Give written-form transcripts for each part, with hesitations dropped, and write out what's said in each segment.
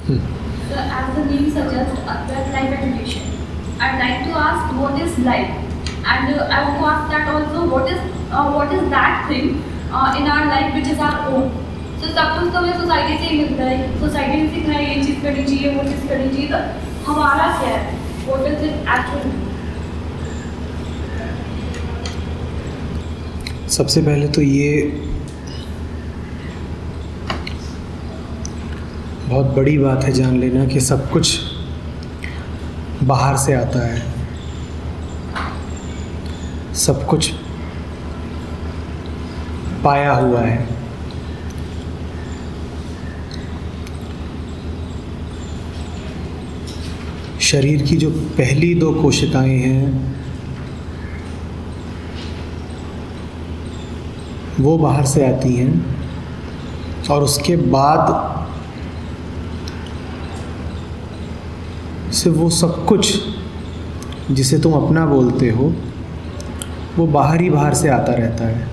So, as the name suggests, that life education. I'd like to ask what is life, and I want to ask that also what is that thing in our life which is our own. So सब कुछ तो हमें society से ही मिलता है, society ने सिखाया ये चीज़ करनी चाहिए, वो चीज़ करनी चाहिए, तो हमारा क्या है? What is it actually? सबसे पहले तो ये बहुत बड़ी बात है जान लेना कि सब कुछ बाहर से आता है, सब कुछ पाया हुआ है। शरीर की जो पहली 2 कोशिकाएं हैं वो बाहर से आती हैं, और उसके बाद से वो सब कुछ जिसे तुम अपना बोलते हो वो बाहर ही बाहर से आता रहता है।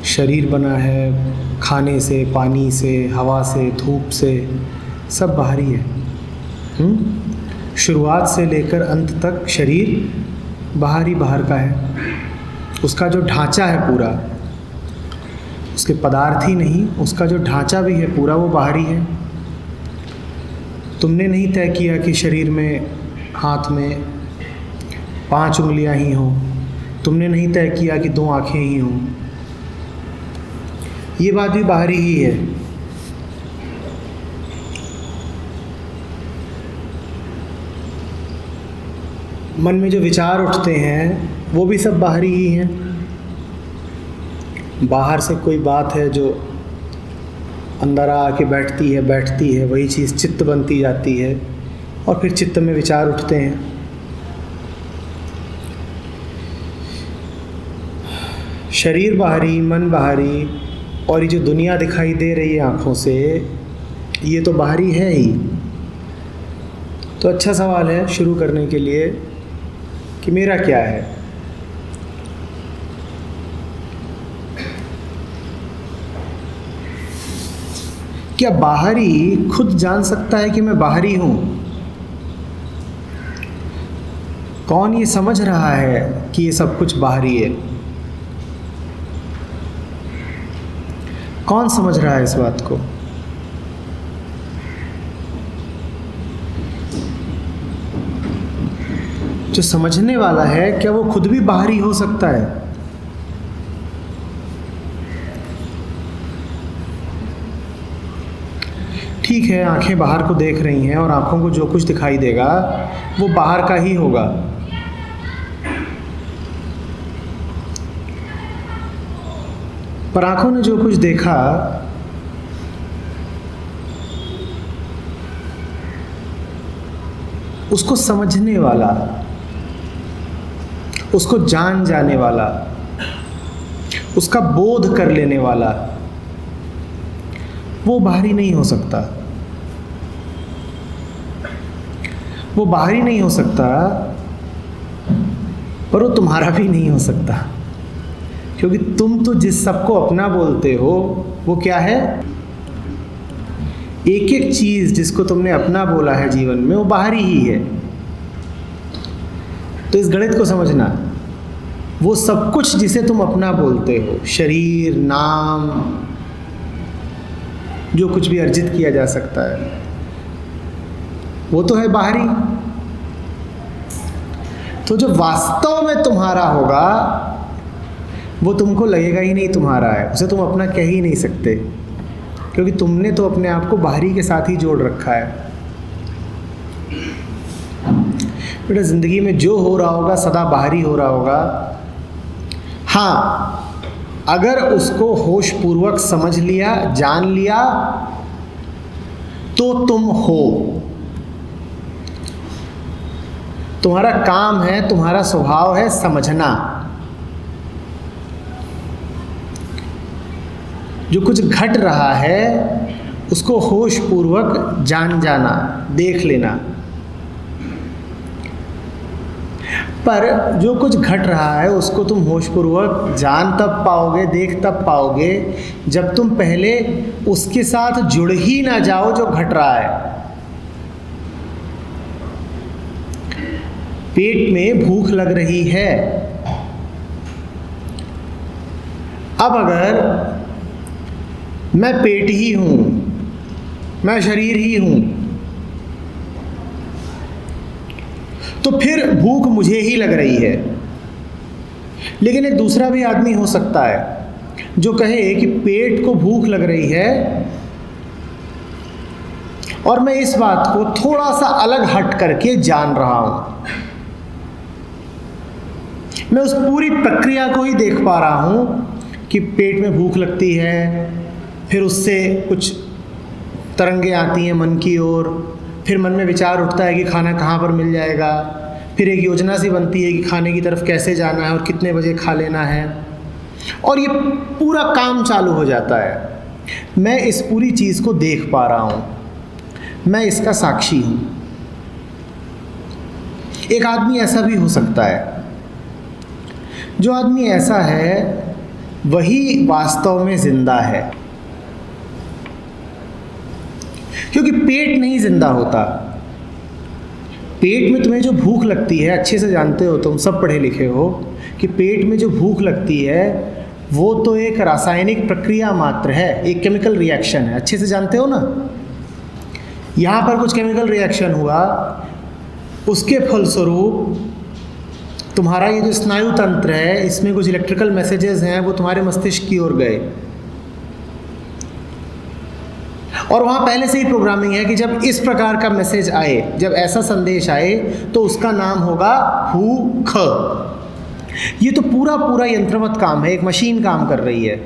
शरीर बना है खाने से, पानी से, हवा से, धूप से, सब बाहर ही है। शुरुआत से लेकर अंत तक शरीर बाहर ही बाहर का है। उसका जो ढांचा है पूरा, उसके पदार्थ ही नहीं, उसका जो ढांचा भी है पूरा वो बाहरी है। तुमने नहीं तय किया कि शरीर में, हाथ में 5 उंगलियां ही हों, तुमने नहीं तय किया कि 2 आँखें ही हों, ये बात भी बाहरी ही है। मन में जो विचार उठते हैं वो भी सब बाहरी ही हैं। बाहर से कोई बात है जो अंदर आके बैठती है, वही चीज़ चित्त बनती जाती है, और फिर चित्त में विचार उठते हैं। शरीर बाहरी, मन बाहरी, और ये जो दुनिया दिखाई दे रही है आँखों से, ये तो बाहरी है ही। तो अच्छा सवाल है शुरू करने के लिए कि मेरा क्या है। क्या बाहरी खुद जान सकता है कि मैं बाहरी हूँ? कौन ये समझ रहा है कि ये सब कुछ बाहरी है? कौन समझ रहा है इस बात को? जो समझने वाला है, क्या वो खुद भी बाहरी हो सकता है? ठीक है, आंखें बाहर को देख रही हैं और आंखों को जो कुछ दिखाई देगा वो बाहर का ही होगा। पर आंखों ने जो कुछ देखा उसको समझने वाला, उसको जान जाने वाला, उसका बोध कर लेने वाला, वो बाहरी नहीं हो सकता। वो बाहरी नहीं हो सकता, पर वो तुम्हारा भी नहीं हो सकता, क्योंकि तुम तो जिस सबको अपना बोलते हो वो क्या है? एक एक चीज़ जिसको तुमने अपना बोला है जीवन में वो बाहरी ही है। तो इस गणित को समझना, वो सब कुछ जिसे तुम अपना बोलते हो, शरीर, नाम, जो कुछ भी अर्जित किया जा सकता है, वो तो है बाहरी। तो जो वास्तव में तुम्हारा होगा वो तुमको लगेगा ही नहीं तुम्हारा है, उसे तुम अपना कह ही नहीं सकते, क्योंकि तुमने तो अपने आप को बाहरी के साथ ही जोड़ रखा है। बेटा, ज़िंदगी में जो हो रहा होगा सदा बाहरी हो रहा होगा। हाँ, अगर उसको होश पूर्वक समझ लिया, जान लिया, तो तुम हो। तुम्हारा काम है, तुम्हारा स्वभाव है समझना। जो कुछ घट रहा है उसको होश पूर्वक जान जाना, देख लेना। पर जो कुछ घट रहा है उसको तुम होशपूर्वक जान तब पाओगे, देख तब पाओगे जब तुम पहले उसके साथ जुड़ ही ना जाओ जो घट रहा है। पेट में भूख लग रही है, अब अगर मैं पेट ही हूँ, मैं शरीर ही हूँ, तो फिर भूख मुझे ही लग रही है। लेकिन एक दूसरा भी आदमी हो सकता है जो कहे कि पेट को भूख लग रही है और मैं इस बात को थोड़ा सा अलग हट करके जान रहा हूँ। मैं उस पूरी प्रक्रिया को ही देख पा रहा हूँ कि पेट में भूख लगती है, फिर उससे कुछ तरंगे आती हैं मन की ओर, फिर मन में विचार उठता है कि खाना कहाँ पर मिल जाएगा, फिर एक योजना सी बनती है कि खाने की तरफ कैसे जाना है और कितने बजे खा लेना है, और ये पूरा काम चालू हो जाता है। मैं इस पूरी चीज़ को देख पा रहा हूँ, मैं इसका साक्षी हूँ। एक आदमी ऐसा भी हो सकता है, जो आदमी ऐसा है वही वास्तव में जिंदा है, क्योंकि पेट नहीं जिंदा होता। पेट में तुम्हें जो भूख लगती है, अच्छे से जानते हो, तुम सब पढ़े लिखे हो कि पेट में जो भूख लगती है वो तो एक रासायनिक प्रक्रिया मात्र है, एक केमिकल रिएक्शन है, अच्छे से जानते हो ना। यहाँ पर कुछ केमिकल रिएक्शन हुआ, उसके फलस्वरूप तुम्हारा ये जो स्नायु तंत्र है इसमें कुछ इलेक्ट्रिकल मैसेजेस हैं, वो तुम्हारे मस्तिष्क की ओर गए, और वहाँ पहले से ही प्रोग्रामिंग है कि जब इस प्रकार का मैसेज आए, जब ऐसा संदेश आए, तो उसका नाम होगा भूख। ये तो पूरा पूरा यंत्रवत काम है, एक मशीन काम कर रही है।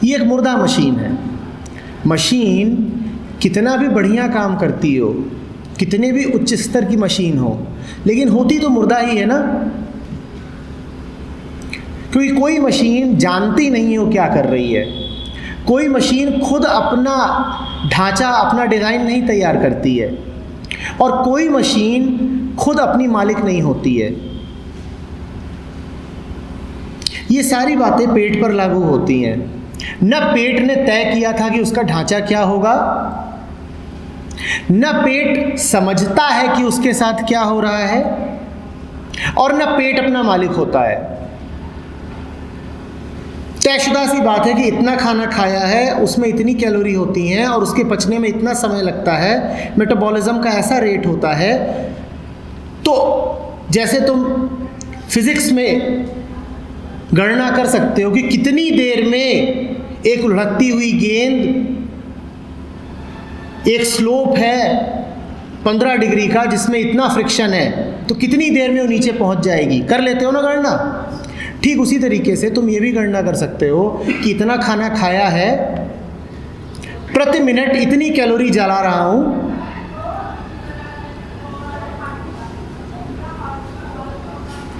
ये एक मुर्दा मशीन है। मशीन कितना भी बढ़िया काम करती हो, कितने भी उच्च स्तर की मशीन हो, लेकिन होती तो मुर्दा ही है ना, क्योंकि कोई मशीन जानती नहीं हो क्या कर रही है। कोई मशीन खुद अपना ढांचा, अपना डिज़ाइन नहीं तैयार करती है, और कोई मशीन खुद अपनी मालिक नहीं होती है। ये सारी बातें पेट पर लागू होती हैं। न पेट ने तय किया था कि उसका ढांचा क्या होगा, न पेट समझता है कि उसके साथ क्या हो रहा है, और न पेट अपना मालिक होता है। तयशुदा सी बात है कि इतना खाना खाया है, उसमें इतनी कैलोरी होती हैं और उसके पचने में इतना समय लगता है, मेटाबॉलिज्म का ऐसा रेट होता है। तो जैसे तुम फिजिक्स में गणना कर सकते हो कि कितनी देर में एक लुढ़कती हुई गेंद, एक स्लोप है 15 डिग्री का जिसमें इतना फ्रिक्शन है, तो कितनी देर में वो नीचे पहुंच जाएगी, कर लेते हो ना गणना। ठीक उसी तरीके से तुम ये भी गणना कर सकते हो कि इतना खाना खाया है, प्रति मिनट इतनी कैलोरी जला रहा हूं,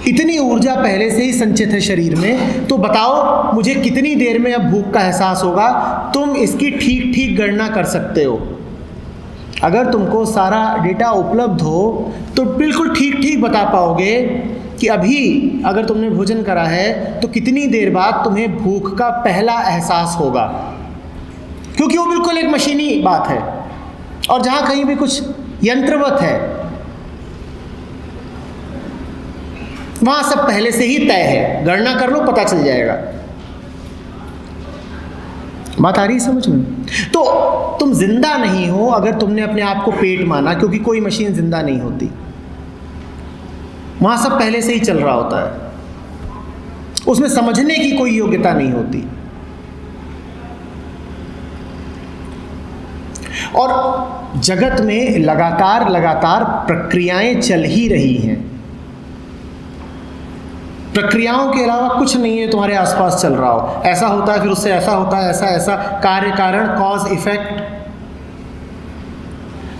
इतनी ऊर्जा पहले से ही संचित है शरीर में, तो बताओ मुझे कितनी देर में अब भूख का एहसास होगा। तुम इसकी ठीक ठीक गणना कर सकते हो। अगर तुमको सारा डेटा उपलब्ध हो तो बिल्कुल ठीक ठीक बता पाओगे कि अभी अगर तुमने भोजन करा है तो कितनी देर बाद तुम्हें भूख का पहला एहसास होगा, क्योंकि वो बिल्कुल एक मशीनी बात है। और जहाँ कहीं भी कुछ यंत्रवत है वहाँ सब पहले से ही तय है, गणना कर लो पता चल जाएगा। बात आ रही है समझ में? तो तुम जिंदा नहीं हो अगर तुमने अपने आप को पेट माना, क्योंकि कोई मशीन जिंदा नहीं होती, वहाँ सब पहले से ही चल रहा होता है, उसमें समझने की कोई योग्यता नहीं होती। और जगत में लगातार लगातार प्रक्रियाएं चल ही रही हैं। प्रक्रियाओं के अलावा कुछ नहीं है तुम्हारे आसपास चल रहा हो। ऐसा होता है फिर उससे ऐसा होता है, ऐसा ऐसा, कार्य कारण, कॉज इफेक्ट,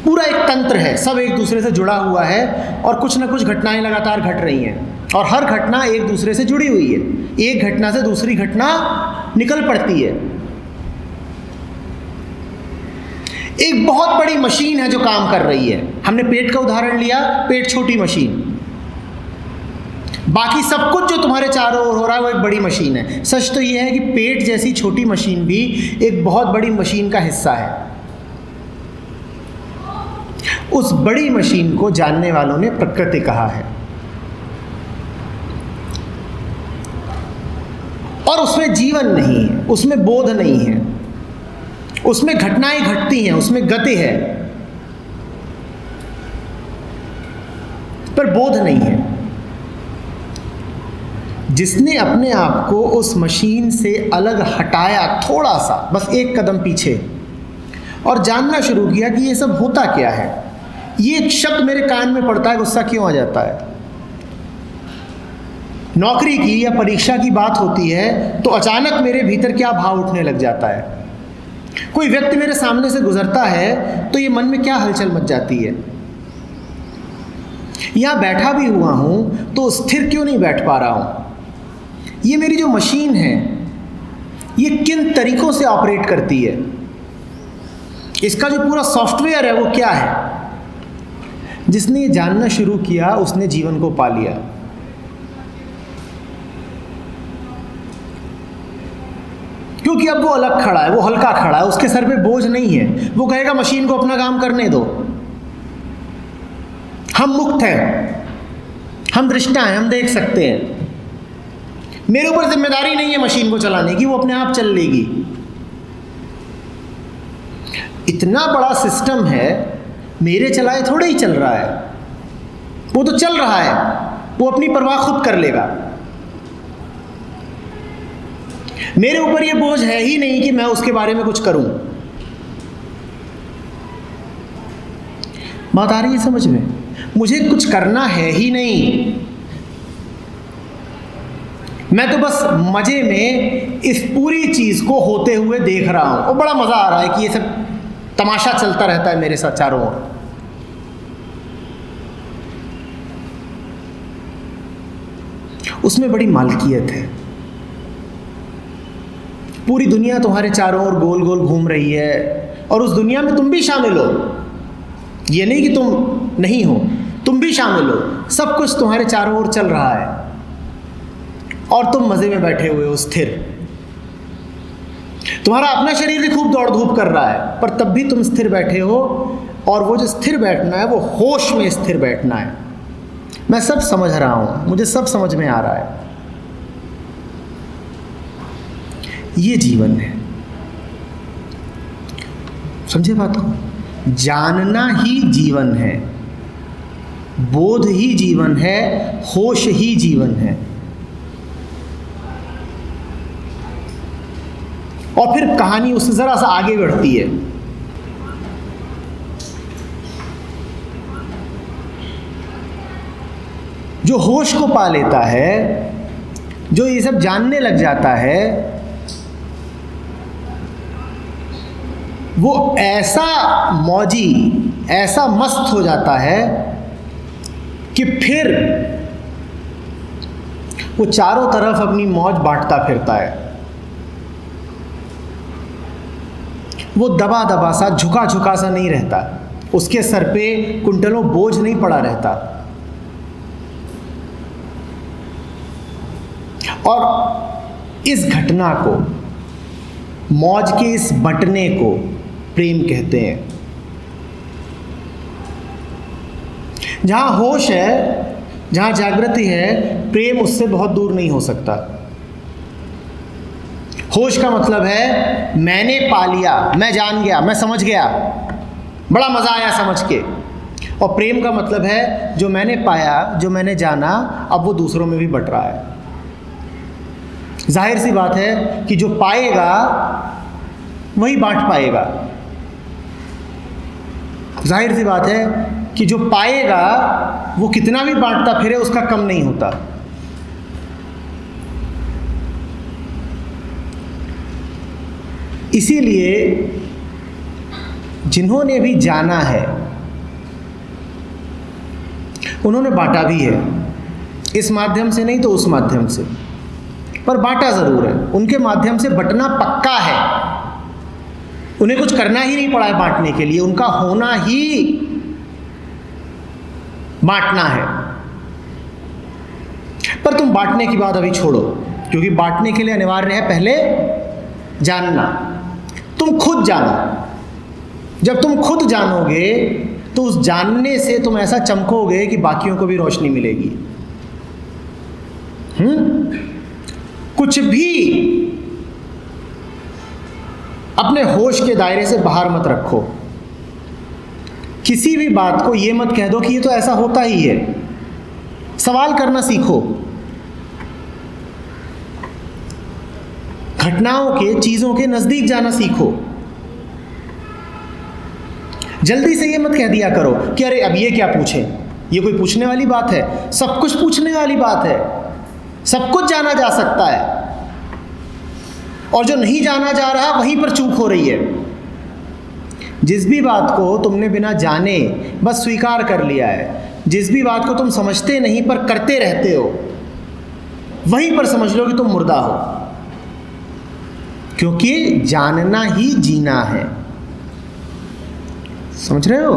पूरा एक तंत्र है, सब एक दूसरे से जुड़ा हुआ है और कुछ ना कुछ घटनाएं लगातार घट रही हैं और हर घटना एक दूसरे से जुड़ी हुई है। एक घटना से दूसरी घटना निकल पड़ती है। एक बहुत बड़ी मशीन है जो काम कर रही है। हमने पेट का उदाहरण लिया, पेट छोटी मशीन, बाकी सब कुछ जो तुम्हारे चारों ओर हो रहा है वो एक बड़ी मशीन है। सच तो ये है कि पेट जैसी छोटी मशीन भी एक बहुत बड़ी मशीन का हिस्सा है। उस बड़ी मशीन को जानने वालों ने प्रकृति कहा है, और उसमें जीवन नहीं है, उसमें बोध नहीं है, उसमें घटनाएं घटती हैं, उसमें गति है, पर बोध नहीं है। जिसने अपने आप को उस मशीन से अलग हटाया, थोड़ा सा, बस एक कदम पीछे, और जानना शुरू किया कि ये सब होता क्या है। ये एक शब्द मेरे कान में पड़ता है, गुस्सा क्यों आ जाता है। नौकरी की या परीक्षा की बात होती है तो अचानक मेरे भीतर क्या भाव उठने लग जाता है। कोई व्यक्ति मेरे सामने से गुजरता है तो ये मन में क्या हलचल मच जाती है। यहाँ बैठा भी हुआ हूँ तो स्थिर क्यों नहीं बैठ पा रहा हूँ। ये मेरी जो मशीन है ये किन तरीकों से ऑपरेट करती है, इसका जो पूरा सॉफ्टवेयर है वो क्या है। जिसने ये जानना शुरू किया उसने जीवन को पा लिया। क्योंकि अब वो अलग खड़ा है, वो हल्का खड़ा है, उसके सर पे बोझ नहीं है। वो कहेगा मशीन को अपना काम करने दो, हम मुक्त हैं, हम दृष्टा हैं, हम देख सकते हैं, मेरे ऊपर जिम्मेदारी नहीं है मशीन को चलाने की, वो अपने आप चल लेगी। इतना बड़ा सिस्टम है, मेरे चलाए थोड़े ही चल रहा है, वो तो चल रहा है, वो अपनी परवाह खुद कर लेगा। मेरे ऊपर ये बोझ है ही नहीं कि मैं उसके बारे में कुछ करूं। बात आ रही है समझ में? मुझे कुछ करना है ही नहीं, मैं तो बस मजे में इस पूरी चीज को होते हुए देख रहा हूं और बड़ा मजा आ रहा है कि ये सब तमाशा चलता रहता है मेरे साथ चारों ओर। उसमें बड़ी मालकियत है। पूरी दुनिया तुम्हारे चारों ओर गोल गोल घूम रही है और उस दुनिया में तुम भी शामिल हो। ये नहीं कि तुम नहीं हो, तुम भी शामिल हो। सब कुछ तुम्हारे चारों ओर चल रहा है और तुम मजे में बैठे हुए हो स्थिर। तुम्हारा अपना शरीर भी खूब दौड़ धूप कर रहा है, पर तब भी तुम स्थिर बैठे हो। और वो जो स्थिर बैठना है वो होश में स्थिर बैठना है। मैं सब समझ रहा हूं, मुझे सब समझ में आ रहा है। ये जीवन है। समझे बात को? जानना ही जीवन है, बोध ही जीवन है, होश ही जीवन है। और फिर कहानी उससे जरा सा आगे बढ़ती है। जो होश को पा लेता है, जो ये सब जानने लग जाता है, वो ऐसा मौजी, ऐसा मस्त हो जाता है कि फिर वो चारों तरफ अपनी मौज बांटता फिरता है। वो दबा दबा सा, झुका झुका सा नहीं रहता, उसके सर पे कुंटलों बोझ नहीं पड़ा रहता। और इस घटना को, मौज के इस बंटने को प्रेम कहते हैं। जहां होश है, जहां जागृति है, प्रेम उससे बहुत दूर नहीं हो सकता। होश का मतलब है मैंने पा लिया, मैं जान गया, मैं समझ गया, बड़ा मजा आया समझ के। और प्रेम का मतलब है जो मैंने पाया, जो मैंने जाना, अब वो दूसरों में भी बट रहा है। जाहिर सी बात है कि जो पाएगा वही बांट पाएगा। जाहिर सी बात है कि जो पाएगा वो कितना भी बांटता फिरे उसका कम नहीं होता। इसीलिए जिन्होंने भी जाना है उन्होंने बांटा भी है, इस माध्यम से नहीं तो उस माध्यम से, पर बांटा ज़रूर है। उनके माध्यम से बंटना पक्का है, उन्हें कुछ करना ही नहीं पड़ा है बांटने के लिए, उनका होना ही बांटना है। पर तुम बांटने की बात अभी छोड़ो, क्योंकि बांटने के लिए अनिवार्य है पहले जानना। तुम खुद जानो। जब तुम खुद जानोगे तो उस जानने से तुम ऐसा चमकोगे कि बाकियों को भी रोशनी मिलेगी। कुछ भी अपने होश के दायरे से बाहर मत रखो। किसी भी बात को ये मत कह दो कि ये तो ऐसा होता ही है। सवाल करना सीखो। घटनाओं के, चीजों के नजदीक जाना सीखो। जल्दी से ये मत कह दिया करो कि अरे अब ये क्या पूछे, ये कोई पूछने वाली बात है? सब कुछ पूछने वाली बात है। सब कुछ जाना जा सकता है, और जो नहीं जाना जा रहा वहीं पर चूक हो रही है। जिस भी बात को तुमने बिना जाने बस स्वीकार कर लिया है, जिस भी बात को तुम समझते नहीं पर करते रहते हो, वहीं पर समझ लो कि तुम मुर्दा हो। क्योंकि जानना ही जीना है। समझ रहे हो?